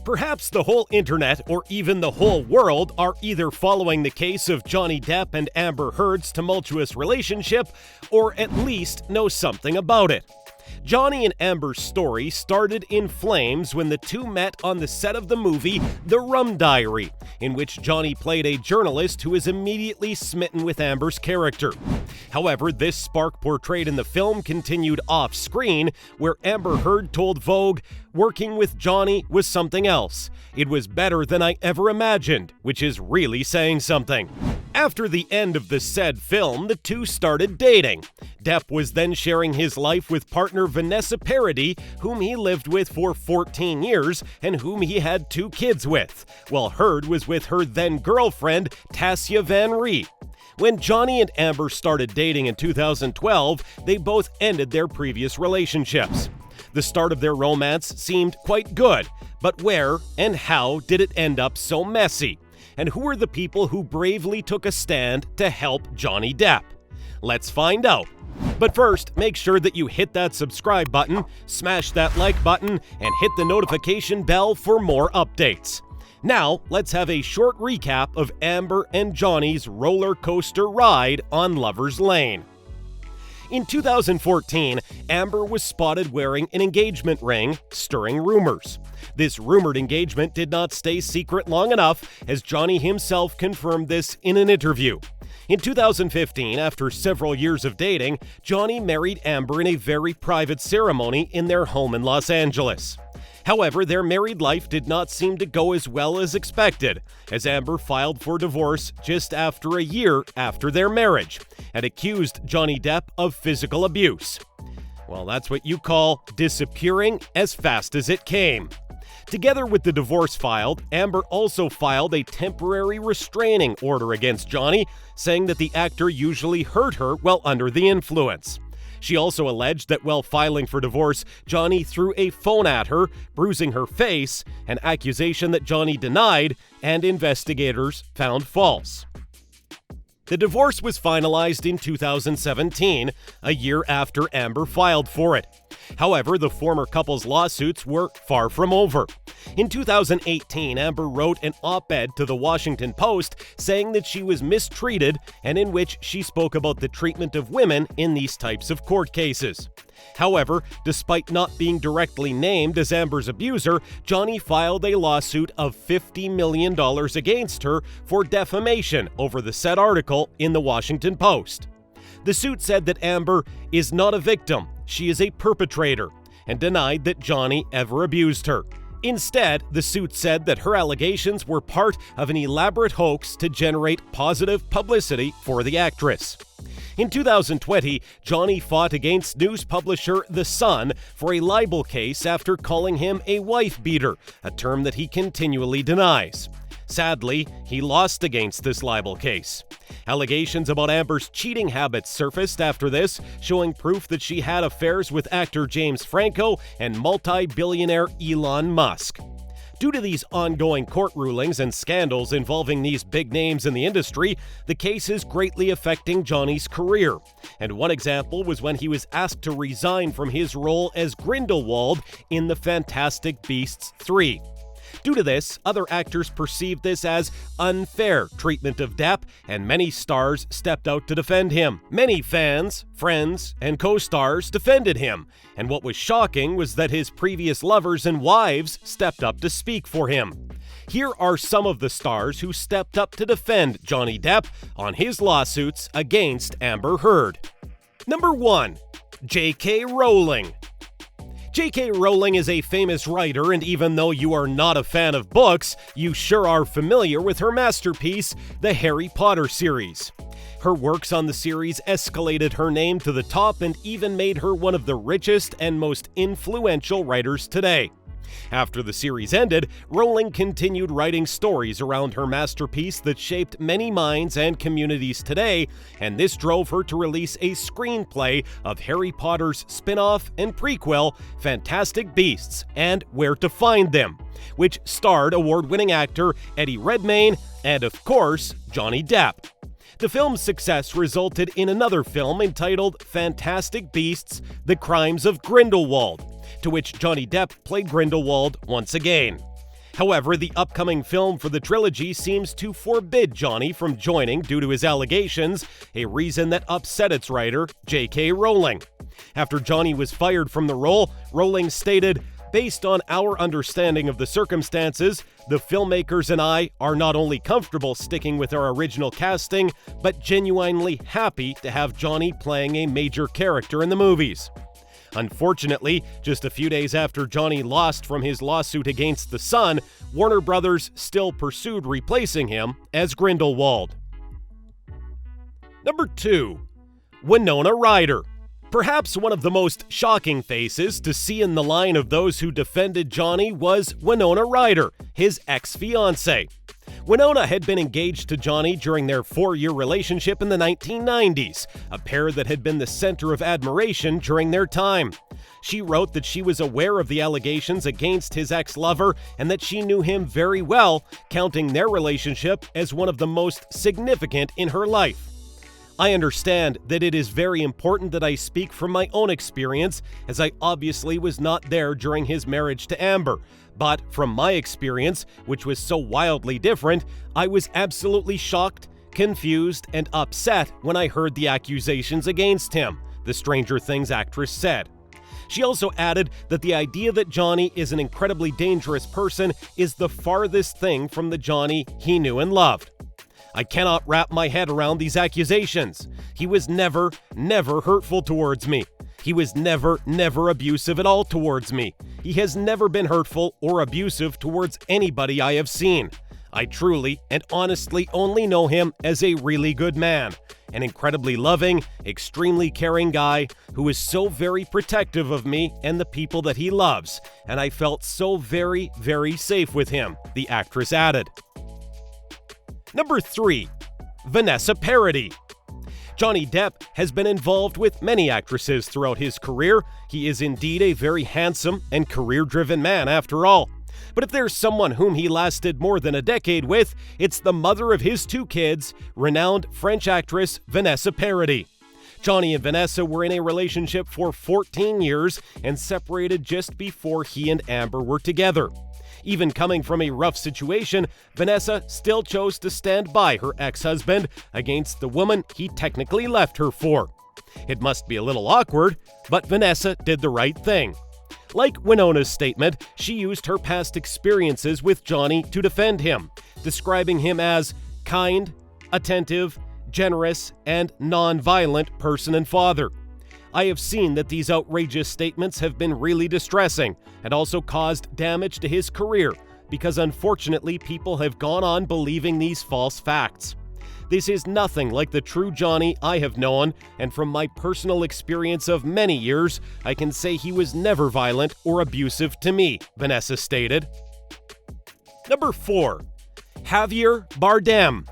Perhaps the whole internet or even the whole world are either following the case of Johnny Depp and Amber Heard's tumultuous relationship, or at least know something about it. Johnny and Amber's story started in flames when the two met on the set of the movie The Rum Diary, in which Johnny played a journalist who is immediately smitten with Amber's character. However, this spark portrayed in the film continued off-screen, where Amber Heard told Vogue, "Working with Johnny was something else. It was better than I ever imagined," which is really saying something. After the end of the said film, the two started dating. Depp was then sharing his life with partner Vanessa Paradis, whom he lived with for 14 years and whom he had 2 kids with, while Heard was with her then-girlfriend, Tassia Van Ree. When Johnny and Amber started dating in 2012, they both ended their previous relationships. The start of their romance seemed quite good, but where and how did it end up so messy? And who are the people who bravely took a stand to help Johnny Depp? Let's find out. But first, make sure that you hit that subscribe button, smash that like button, and hit the notification bell for more updates. Now, let's have a short recap of Amber and Johnny's roller coaster ride on Lover's Lane. In 2014, Amber was spotted wearing an engagement ring, stirring rumors. This rumored engagement did not stay secret long enough, as Johnny himself confirmed this in an interview. In 2015, after several years of dating, Johnny married Amber in a very private ceremony in their home in Los Angeles. However, their married life did not seem to go as well as expected, as Amber filed for divorce just after a year after their marriage and accused Johnny Depp of physical abuse. Well, that's what you call disappearing as fast as it came. Together with the divorce filed, Amber also filed a temporary restraining order against Johnny, saying that the actor usually hurt her while under the influence. She also alleged that while filing for divorce, Johnny threw a phone at her, bruising her face, an accusation that Johnny denied and investigators found false. The divorce was finalized in 2017, a year after Amber filed for it. However, the former couple's lawsuits were far from over. In 2018, Amber wrote an op-ed to the Washington Post saying that she was mistreated and in which she spoke about the treatment of women in these types of court cases. However, despite not being directly named as Amber's abuser, Johnny filed a lawsuit of $50 million against her for defamation over the said article in the Washington Post. The suit said that Amber is not a victim, she is a perpetrator, and denied that Johnny ever abused her. Instead, the suit said that her allegations were part of an elaborate hoax to generate positive publicity for the actress. In 2020, Johnny fought against news publisher The Sun for a libel case after calling him a wife-beater, a term that he continually denies. Sadly, he lost against this libel case. Allegations about Amber's cheating habits surfaced after this, showing proof that she had affairs with actor James Franco and multi-billionaire Elon Musk. Due to these ongoing court rulings and scandals involving these big names in the industry, the case is greatly affecting Johnny's career. And one example was when he was asked to resign from his role as Grindelwald in The Fantastic Beasts 3. Due to this, other actors perceived this as unfair treatment of Depp, and many stars stepped out to defend him. Many fans, friends, and co-stars defended him, and what was shocking was that his previous lovers and wives stepped up to speak for him. Here are some of the stars who stepped up to defend Johnny Depp on his lawsuits against Amber Heard. Number 1. J.K. Rowling. J.K. Rowling is a famous writer, and even though you are not a fan of books, you sure are familiar with her masterpiece, the Harry Potter series. Her works on the series escalated her name to the top and even made her one of the richest and most influential writers today. After the series ended, Rowling continued writing stories around her masterpiece that shaped many minds and communities today, and this drove her to release a screenplay of Harry Potter's spin-off and prequel, Fantastic Beasts and Where to Find Them, which starred award-winning actor Eddie Redmayne and, of course, Johnny Depp. The film's success resulted in another film entitled Fantastic Beasts: The Crimes of Grindelwald, to which Johnny Depp played Grindelwald once again. However, the upcoming film for the trilogy seems to forbid Johnny from joining due to his allegations, a reason that upset its writer, J.K. Rowling. After Johnny was fired from the role, Rowling stated, "Based on our understanding of the circumstances, the filmmakers and I are not only comfortable sticking with our original casting, but genuinely happy to have Johnny playing a major character in the movies." Unfortunately, just a few days after Johnny lost from his lawsuit against The Sun, Warner Brothers still pursued replacing him as Grindelwald. Number 2. Winona Ryder. Perhaps one of the most shocking faces to see in the line of those who defended Johnny was Winona Ryder, his ex-fiancée. Winona had been engaged to Johnny during their 4-year relationship in the 1990s, a pair that had been the center of admiration during their time. She wrote that she was aware of the allegations against his ex-lover and that she knew him very well, counting their relationship as one of the most significant in her life. I understand that it is very important that I speak from my own experience, as I obviously was not there during his marriage to Amber. But from my experience, which was so wildly different, I was absolutely shocked, confused, and upset when I heard the accusations against him, the Stranger Things actress said. She also added that the idea that Johnny is an incredibly dangerous person is the farthest thing from the Johnny he knew and loved. I cannot wrap my head around these accusations. He was never hurtful towards me. He was never abusive at all towards me. He has never been hurtful or abusive towards anybody I have seen. I truly and honestly only know him as a really good man, an incredibly loving, extremely caring guy who is so very protective of me and the people that he loves, and I felt so very safe with him, the actress added. Number 3. Vanessa Paradis. Johnny Depp has been involved with many actresses throughout his career. He is indeed a very handsome and career-driven man after all. But if there's someone whom he lasted more than a decade with, it's the mother of his 2 kids, renowned French actress Vanessa Paradis. Johnny and Vanessa were in a relationship for 14 years and separated just before he and Amber were together. Even coming from a rough situation, Vanessa still chose to stand by her ex-husband against the woman he technically left her for. It must be a little awkward, but Vanessa did the right thing. Like Winona's statement, she used her past experiences with Johnny to defend him, describing him as kind, attentive, generous, and non-violent person and father. I have seen that these outrageous statements have been really distressing and also caused damage to his career because unfortunately people have gone on believing these false facts. This is nothing like the true Johnny I have known, and from my personal experience of many years, I can say he was never violent or abusive to me, Vanessa stated. Number 4. Javier Bardem.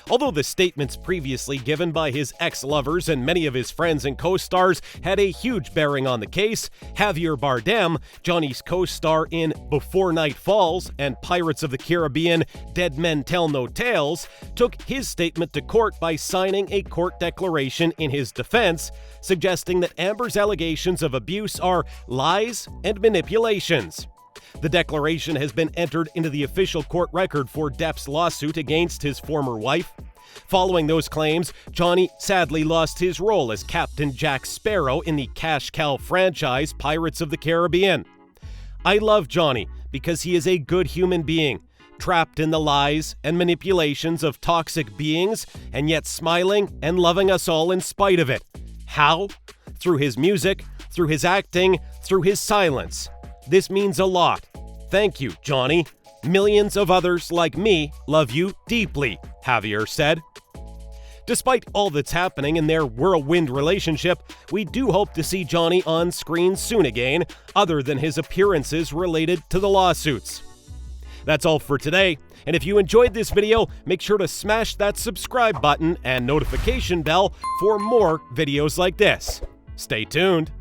Although the statements previously given by his ex-lovers and many of his friends and co-stars had a huge bearing on the case, Javier Bardem, Johnny's co-star in Before Night Falls and Pirates of the Caribbean: Dead Men Tell No Tales, took his statement to court by signing a court declaration in his defense, suggesting that Amber's allegations of abuse are lies and manipulations. The declaration has been entered into the official court record for Depp's lawsuit against his former wife. Following those claims, Johnny sadly lost his role as Captain Jack Sparrow in the cash cow franchise Pirates of the Caribbean. I love Johnny because he is a good human being, trapped in the lies and manipulations of toxic beings, and yet smiling and loving us all in spite of it. How? Through his music, through his acting, through his silence. This means a lot. Thank you, Johnny. Millions of others like me love you deeply, Javier said. Despite all that's happening in their whirlwind relationship, we do hope to see Johnny on screen soon again, other than his appearances related to the lawsuits. That's all for today, and if you enjoyed this video, make sure to smash that subscribe button and notification bell for more videos like this. Stay tuned.